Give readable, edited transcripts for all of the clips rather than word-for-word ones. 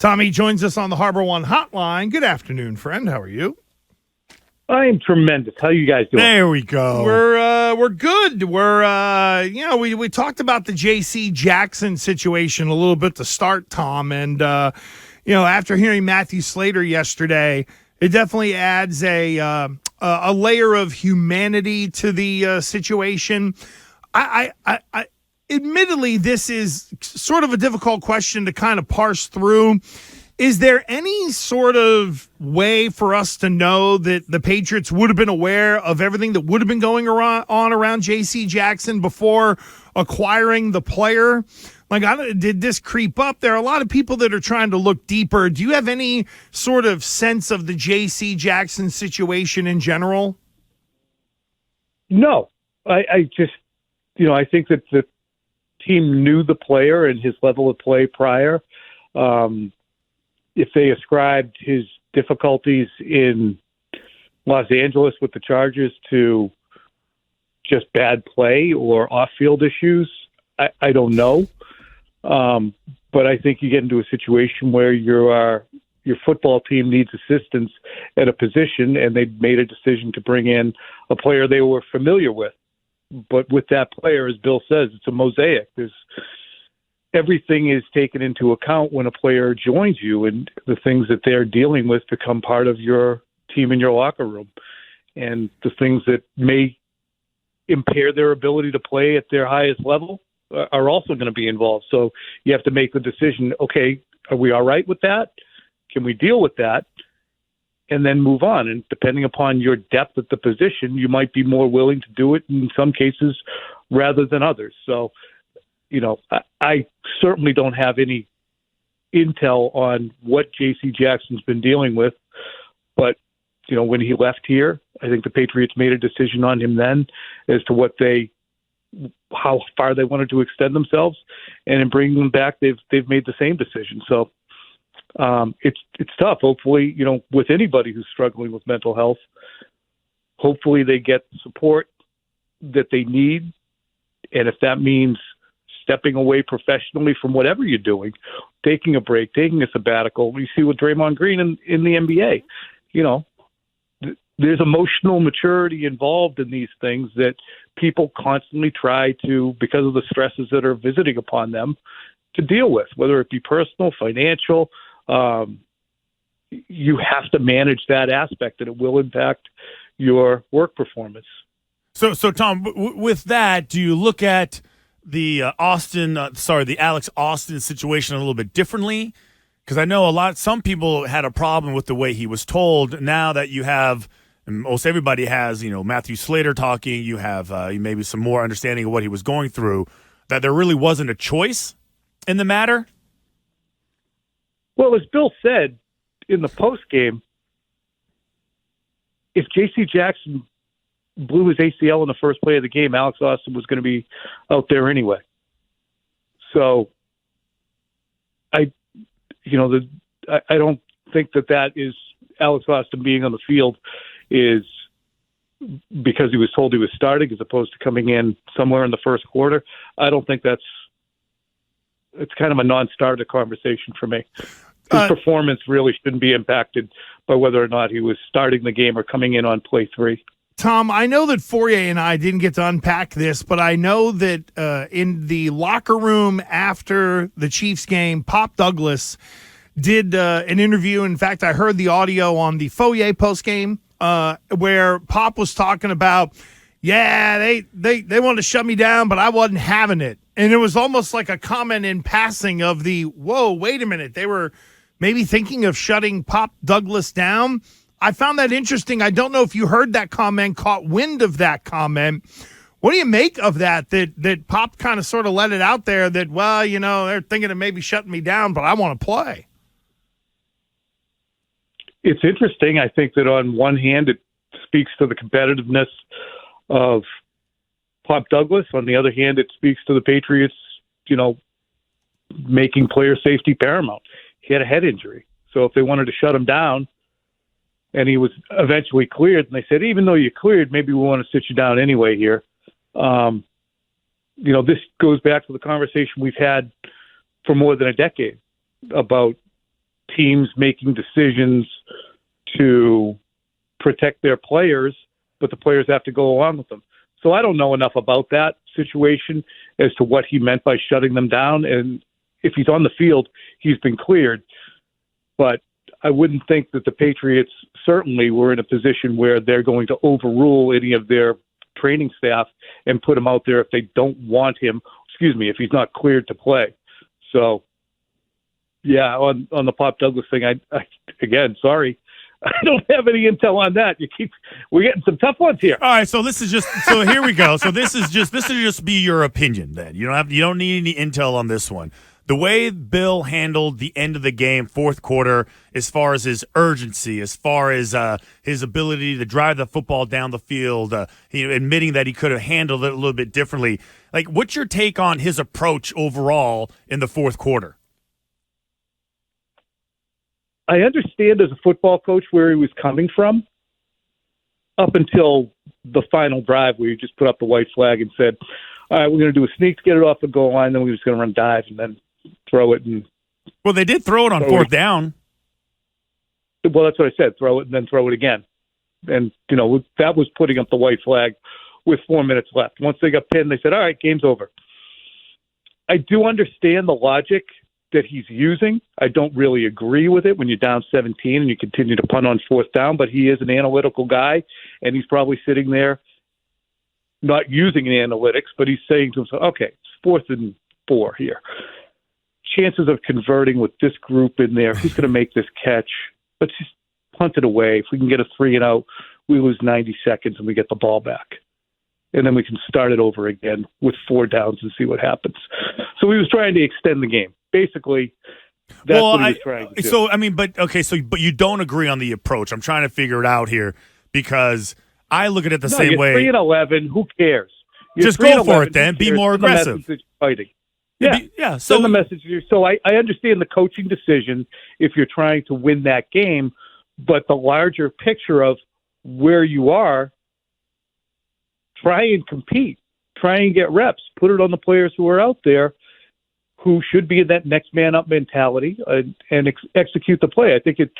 Tommy joins us on the Harbor One hotline. Good afternoon, friend. How are you? I am tremendous. How you guys doing? There we go. We're good. We talked about the J.C. Jackson situation a little bit to start, Tom, and after hearing Matthew Slater yesterday, it definitely adds a layer of humanity to the situation. I admittedly, this is sort of a difficult question to kind of parse through. Is there any sort of way for us to know that the Patriots would have been aware of everything that would have been going on around J.C. Jackson before acquiring the player? Like, did this creep up? There are a lot of people that are trying to look deeper. Do you have any sort of sense of the J.C. Jackson situation in general? No. I just, I think that the team knew the player and his level of play prior. If they ascribed his difficulties in Los Angeles with the Chargers to just bad play or off-field issues, I don't know. But I think you get into a situation where your football team needs assistance at a position, and they made a decision to bring in a player they were familiar with. But with that player, as Bill says, it's a mosaic. Everything is taken into account when a player joins you, and the things that they're dealing with become part of your team in your locker room. And the things that may impair their ability to play at their highest level are also going to be involved. So you have to make the decision, okay, are we all right with that? Can we deal with that? And then move on. And depending upon your depth at the position, you might be more willing to do it in some cases rather than others. So, I certainly don't have any intel on what J.C. Jackson's been dealing with. But, when he left here, I think the Patriots made a decision on him then as to how far they wanted to extend themselves. And in bringing them back, they've made the same decision. So it's tough. Hopefully, with anybody who's struggling with mental health, hopefully they get the support that they need. And if that means stepping away professionally from whatever you're doing, taking a break, taking a sabbatical. We see with Draymond Green in the NBA, there's emotional maturity involved in these things that people constantly try to, because of the stresses that are visiting upon them, to deal with, whether it be personal, financial. You have to manage that aspect, and it will impact your work performance. So Tom, with that, do you look at the Alex Austin situation a little bit differently? Because I know some people had a problem with the way he was told. Now that you have, and most everybody has, Matthew Slater talking, you have maybe some more understanding of what he was going through, that there really wasn't a choice in the matter? Well, as Bill said in the postgame, if J.C. Jackson blew his ACL in the first play of the game, Alex Austin was going to be out there anyway. So I don't think that is Alex Austin being on the field is because he was told he was starting as opposed to coming in somewhere in the first quarter. I don't think it's kind of a non-starter conversation for me. His performance really shouldn't be impacted by whether or not he was starting the game or coming in on play 3. Tom, I know that Fourier and I didn't get to unpack this, but I know that in the locker room after the Chiefs game, Pop Douglas did an interview. In fact, I heard the audio on the Fourier postgame where Pop was talking about, they wanted to shut me down, but I wasn't having it. And it was almost like a comment in passing of whoa, wait a minute. They were maybe thinking of shutting Pop Douglas down. I found that interesting. I don't know if you heard that comment, caught wind of that comment. What do you make of that Pop kind of sort of let it out there that, they're thinking of maybe shutting me down, but I want to play? It's interesting. I think that on one hand, it speaks to the competitiveness of Pop Douglas. On the other hand, it speaks to the Patriots, making player safety paramount. He had a head injury. So if they wanted to shut him down, and he was eventually cleared, and they said, even though you're cleared, maybe we want to sit you down anyway here. This goes back to the conversation we've had for more than a decade about teams making decisions to protect their players, but the players have to go along with them. So I don't know enough about that situation as to what he meant by shutting them down. And if he's on the field, he's been cleared. But I wouldn't think that the Patriots certainly were in a position where they're going to overrule any of their training staff and put him out there if they don't want him, if he's not cleared to play. So, yeah, on the Pop Douglas thing, I again, sorry, I don't have any intel on that. We're getting some tough ones here. All right, so here we go. So this is just be your opinion then. You don't need any intel on this one. The way Bill handled the end of the game, fourth quarter, as far as his urgency, as far as his ability to drive the football down the field, admitting that he could have handled it a little bit differently. Like, what's your take on his approach overall in the fourth quarter? I understand as a football coach where he was coming from up until the final drive where he just put up the white flag and said, all right, we're going to do a sneak to get it off the goal line, then we're just going to run dives and then throw it. Well, they did throw it on fourth down. Well, that's what I said, throw it and then throw it again. And, that was putting up the white flag with 4 minutes left. Once they got pinned, they said, all right, game's over. I do understand the logic that he's using. I don't really agree with it when you're down 17 and you continue to punt on fourth down, but he is an analytical guy, and he's probably sitting there not using the analytics, but he's saying to himself, okay, it's 4th and 4 here. Chances of converting with this group in there, who's going to make this catch? Let's just punt it away. If we can get a 3 and out, we lose 90 seconds and we get the ball back. And then we can start it over again with 4 downs and see what happens. So he was trying to extend the game. Basically, that's what he was trying to do. So, but you don't agree on the approach. I'm trying to figure it out here because I look at it the same way. 3 and 11, who cares? Just go for it then. Be more aggressive. Fighting. Yeah. So send the message. So I understand the coaching decision if you're trying to win that game, but the larger picture of where you are, try and compete, try and get reps, put it on the players who are out there who should be in that next man up mentality and execute the play. I think it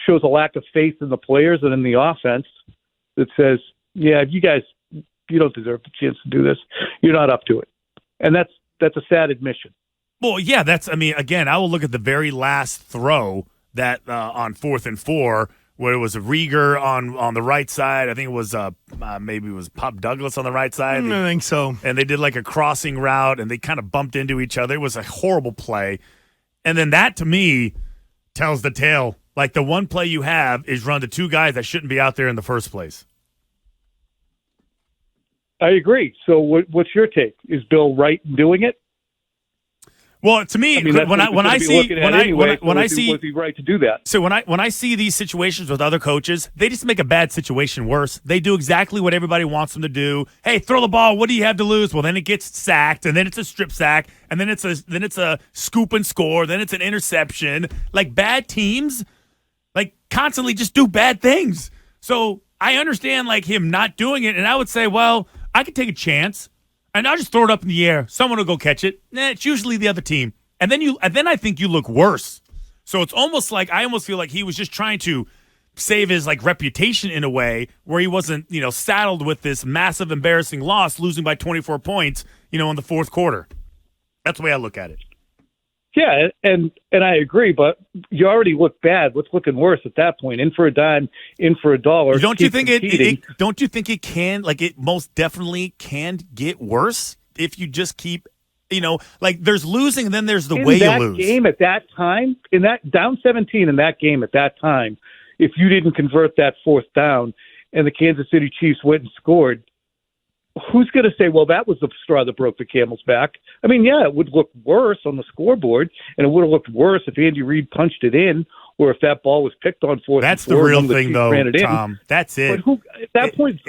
shows a lack of faith in the players and in the offense that says, yeah, you guys, you don't deserve the chance to do this. You're not up to it. And that's a sad admission. Well, yeah, again, I will look at the very last throw that on 4th and 4 where it was a Rieger on the right side. I think it was maybe it was Pop Douglas on the right side. I think so. And they did like a crossing route, and they kind of bumped into each other. It was a horrible play. And then that, to me, tells the tale. Like, the one play you have is run to 2 guys that shouldn't be out there in the first place. I agree. So what's your take? Is Bill right in doing it? Well, to me, when I see was he right to do that? So when I see these situations with other coaches, they just make a bad situation worse. They do exactly what everybody wants them to do. Hey, throw the ball. What do you have to lose? Well, then it gets sacked, and then it's a strip sack, and then it's a scoop and score, then it's an interception. Like, bad teams, like, constantly just do bad things. So I understand, like, him not doing it, and I would say, well, I could take a chance. And I'll just throw it up in the air. Someone will go catch it. It's usually the other team. And then I think you look worse. So it's almost like I almost feel like he was just trying to save his reputation in a way where he wasn't, saddled with this massive embarrassing loss, losing by 24 points, in the fourth quarter. That's the way I look at it. Yeah, and I agree, but you already look bad. What's looking worse at that point? In for a dime, in for a dollar. Don't you think don't you think it can, it most definitely can get worse if you just keep, there's losing and then there's the way you lose. In that game at that time, in that down 17 in that game at that time, if you didn't convert that 4th down and the Kansas City Chiefs went and scored, who's going to say, well, that was the straw that broke the camel's back? I mean, yeah, it would look worse on the scoreboard, and it would have looked worse if Andy Reid punched it in or if that ball was picked on 4th. That's the real thing, though, Tom. That's it. But at that point,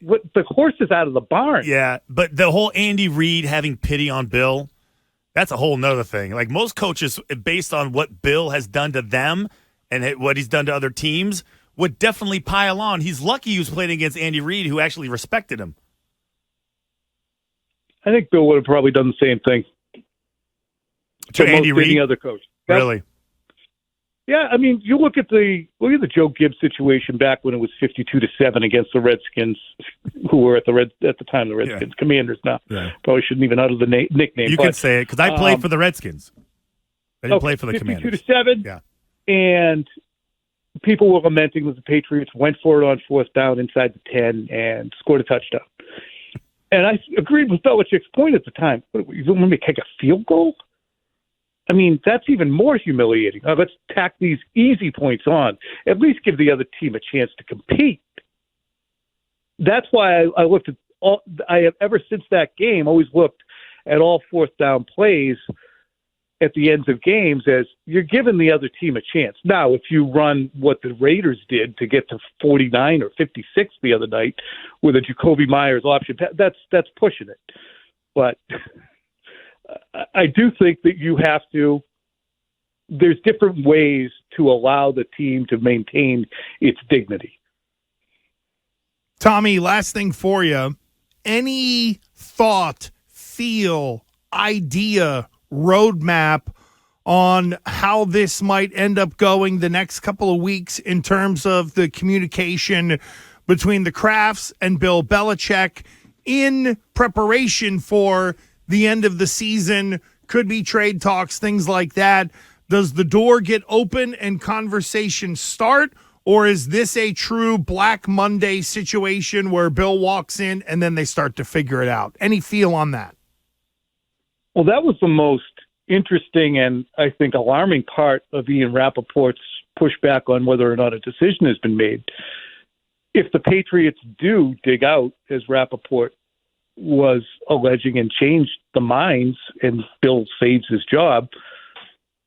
what, the horse is out of the barn. Yeah, but the whole Andy Reid having pity on Bill, that's a whole nother thing. Like, most coaches, based on what Bill has done to them and what he's done to other teams, would definitely pile on. He's lucky he was playing against Andy Reid, who actually respected him. I think Bill would have probably done the same thing to Andy Reid. Any other coach. Really? Yeah, I mean, you look at the Joe Gibbs situation back when it was 52-7 against the Redskins, who were at the time the Redskins Commanders. Now, probably shouldn't even utter the nickname. You can say it because I played for the Redskins. I didn't play for the Commanders. 52-7. Yeah, and people were lamenting that the Patriots went for it on fourth down inside the 10 and scored a touchdown. And I agreed with Belichick's point at the time. You want me to kick a field goal? I mean, that's even more humiliating. Let's tack these easy points on. At least give the other team a chance to compete. That's why I looked at I have ever since that game always looked at all fourth down plays at the ends of games as you're giving the other team a chance. Now, if you run what the Raiders did to get to 49 or 56 the other night with a Jacoby Myers option, that's pushing it. But I do think that you have to – there's different ways to allow the team to maintain its dignity. Tommy, last thing for you. Any thought, feel, idea, roadmap on how this might end up going the next couple of weeks in terms of the communication between the Krafts and Bill Belichick in preparation for – the end of the season, could be trade talks, things like that. Does the door get open and conversations start, or is this a true Black Monday situation where Bill walks in and then they start to figure it out? Any feel on that? Well, that was the most interesting and I think alarming part of Ian Rappaport's pushback on whether or not a decision has been made. If the Patriots do dig out, as Rappaport was alleging, and change the minds and Bill saves his job,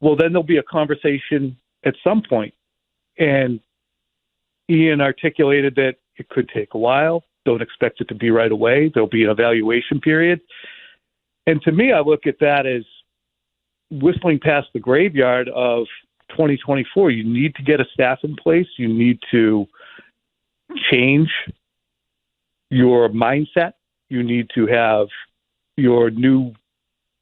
well, then there'll be a conversation at some point. And Ian articulated that it could take a while. Don't expect it to be right away. There'll be an evaluation period. And to me, I look at that as whistling past the graveyard of 2024. You need to get a staff in place. You need to change your mindset. You need to have your new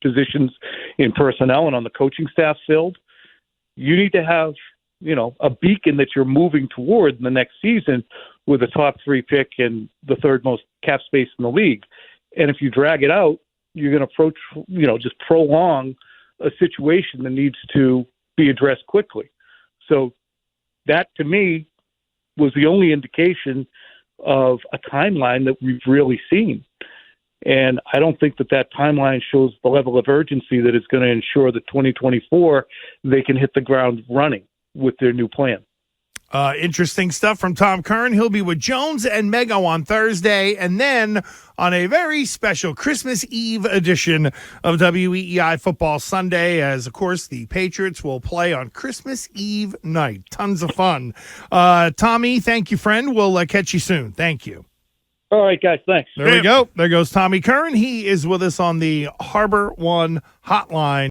positions in personnel and on the coaching staff filled. You need to have, a beacon that you're moving toward in the next season with a top 3 pick and the third most cap space in the league. And if you drag it out, you're going to just prolong a situation that needs to be addressed quickly. So that, to me, was the only indication of a timeline that we've really seen. And I don't think that timeline shows the level of urgency that is going to ensure that 2024 they can hit the ground running with their new plan. Interesting stuff from Tom Curran. He'll be with Jones and Mego on Thursday, and then on a very special Christmas Eve edition of WEEI Football Sunday, as, of course, the Patriots will play on Christmas Eve night. Tons of fun. Tommy, thank you, friend. We'll catch you soon. Thank you. All right, guys, thanks. There we go. There goes Tommy Curran. He is with us on the Harbor One hotline.